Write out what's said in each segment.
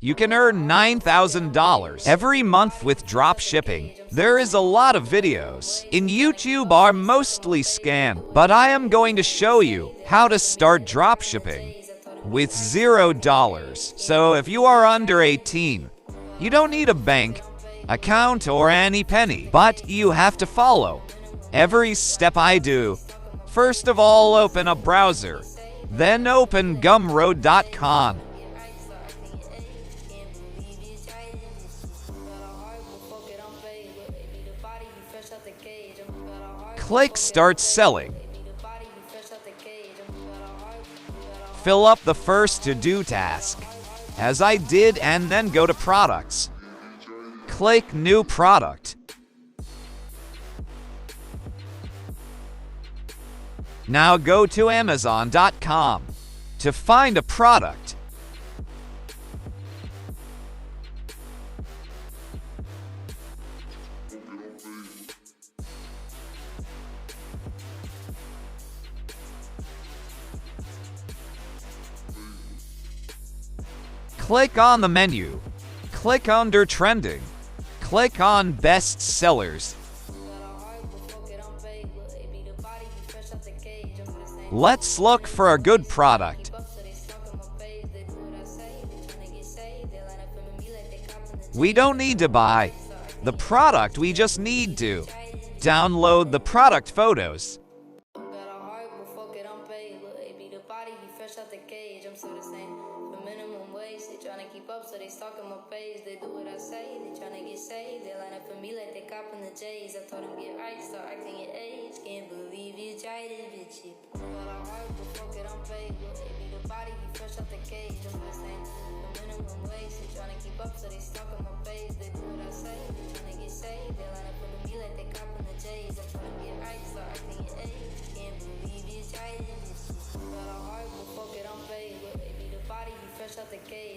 You can earn $9,000 every month with dropshipping. There is a lot of videos in YouTube are mostly scam, but I am going to show you how to start dropshipping with $0. So if you are under 18, you don't need a bank account or any penny, but you have to follow every step I do. First of all, open a browser, then open gumroad.com. Click Start Selling. Fill up the first to-do task, as I did, and then go to Products. Click New Product. Now go to Amazon.com to find a product. Click on the menu. Click under Trending. Click on Best Sellers. Let's look for a good product. We don't need to buy the product, we just need to download the product photos. Tryna keep up, so they stalking my page. They do what I say, they tryna get saved. They line up for me like they copping the J's. I told them get right, start acting your age. Can't believe you tried it, bitch. You got a heart, but fuck it, I'm paid. Baby, the body, you fresh out the cage. I'm just saying, the minimum wage. They tryna keep up, so they stalking my page. They do what I say, they tryna get saved. They line up for me like they copping the J's. I told them get right, start acting your age. Can't believe you tried it, bitch. You got a heart, but fuck it, I'm paid. Baby, the body, you fresh out the cage.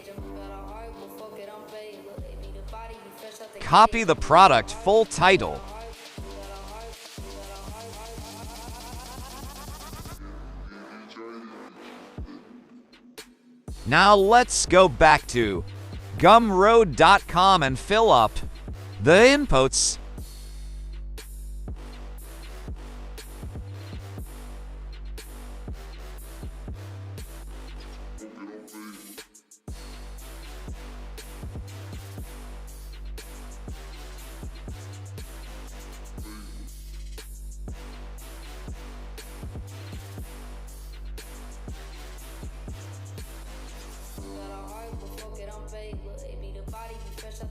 Copy the product full title. Now let's go back to gumroad.com and fill up the inputs.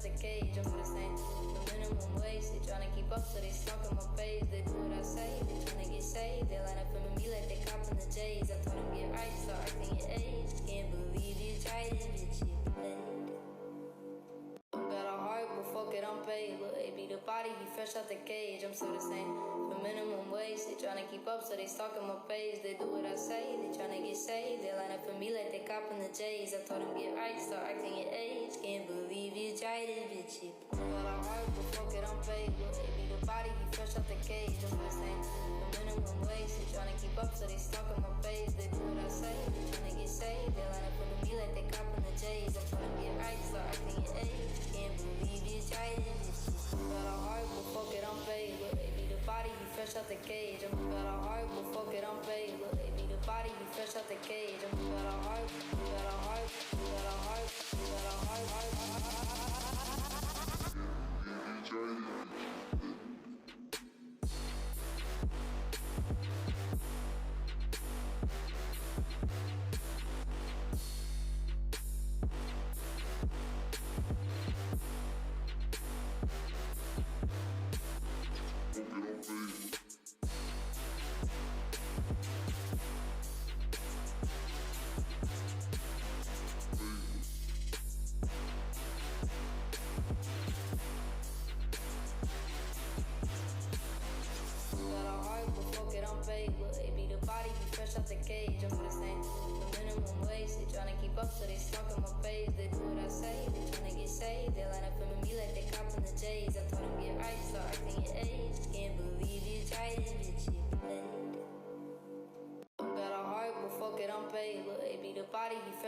The cage, I'm just saying, the minimum wage. They tryna keep up, so they stalking my page. They do what I say, they tryna get saved. They line up for me like they copping the J's. I told them get right, start acting your age. Can't believe you tried it, bitch. You played. Got a heart, but fuck it, I'm paid. Baby, the body be fresh out the cage. I'm still the same, for minimum wage. They tryna keep up, so they stalking my page. They do what I say, they tryna get saved. They line up for me like they copping the J's. I told them get right, start acting your age. Can't believe you tried it, bitch. You got a heart, but fuck it, I'm paid. Baby, the body be fresh out the cage. I'm the same, the minimum wage. They tryna keep up, so they stalking my page. They do what I say, they tryna get saved. They line up for me like they copping the J's. I told them get right, start acting your age. Can't believe you tried it, bitch. You got a heart, but fuck it, I'm paid. Baby, the body be fresh out the cage. I'm got a heart, but fuck it, I'm paid. Baby, the body be fresh out the cage. I'm got a heart, you got a heart, you got a heart, you got a heart,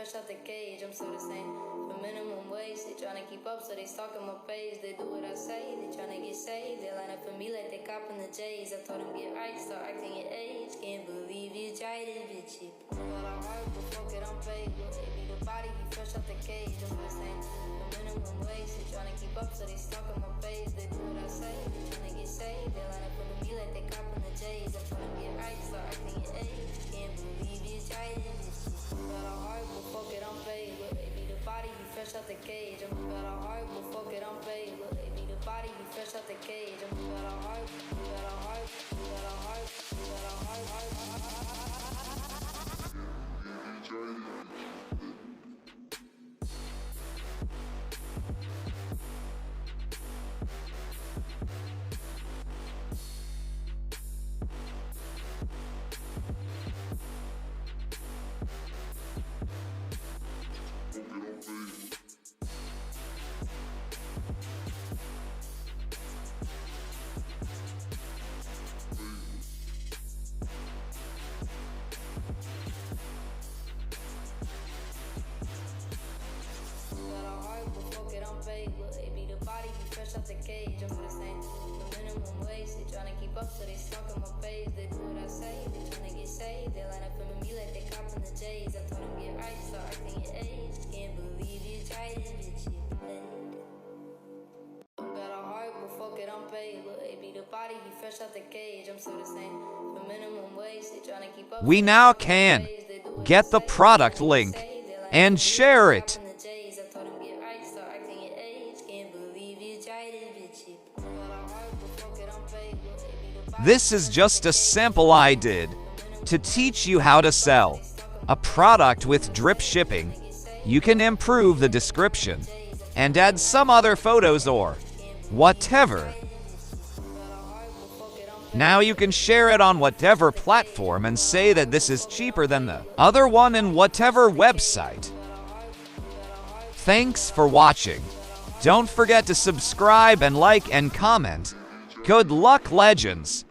fresh out the cage, I'm still the same. For minimum wage, they tryna keep up, so they stalking my page. They do what I say, they tryna get saved. They line up for me like they copping the J's. I told them get right, start acting your age. Can't believe you tried it, bitch. You got a heart, but fuck it, I'm paid. Baby, the body, you fresh out the cage, I'm still the same. For minimum wage, they tryna keep up, so they stalking my page. They do what I say, they tryna get saved. They line up for me like they copping the J's. I told them get right, start acting your age. Can't believe you tried it, bitch. Got a heart, but fuck it, I'm paid. Baby, the body, you fresh out the cage. I'm got a heart, but fuck it, I'm paid. Baby, the body, you fresh out the cage. I'm got a heart, you got a heart, you got a heart, you got a heart, baby, the body, you fresh out the cage. I'm the same. The minimum wage, they tryna keep up, so they stalking my page. They do what I say, they tryna get saved. They line up for me like they copping the J's. I told them get right, start acting your age. Can't believe you tried it, bitch. Got a heart, but fuck it, I'm paid. Baby, the body, you fresh out the cage. I'm still the same. The minimum wage, they tryna keep up. We now can get the product link and share it. This is just a sample I did to teach you how to sell a product with drip shipping. You can improve the description and add some other photos or whatever. Now you can share it on whatever platform and say that this is cheaper than the other one in whatever website. Thanks for watching. Don't forget to subscribe and like and comment. Good luck, legends!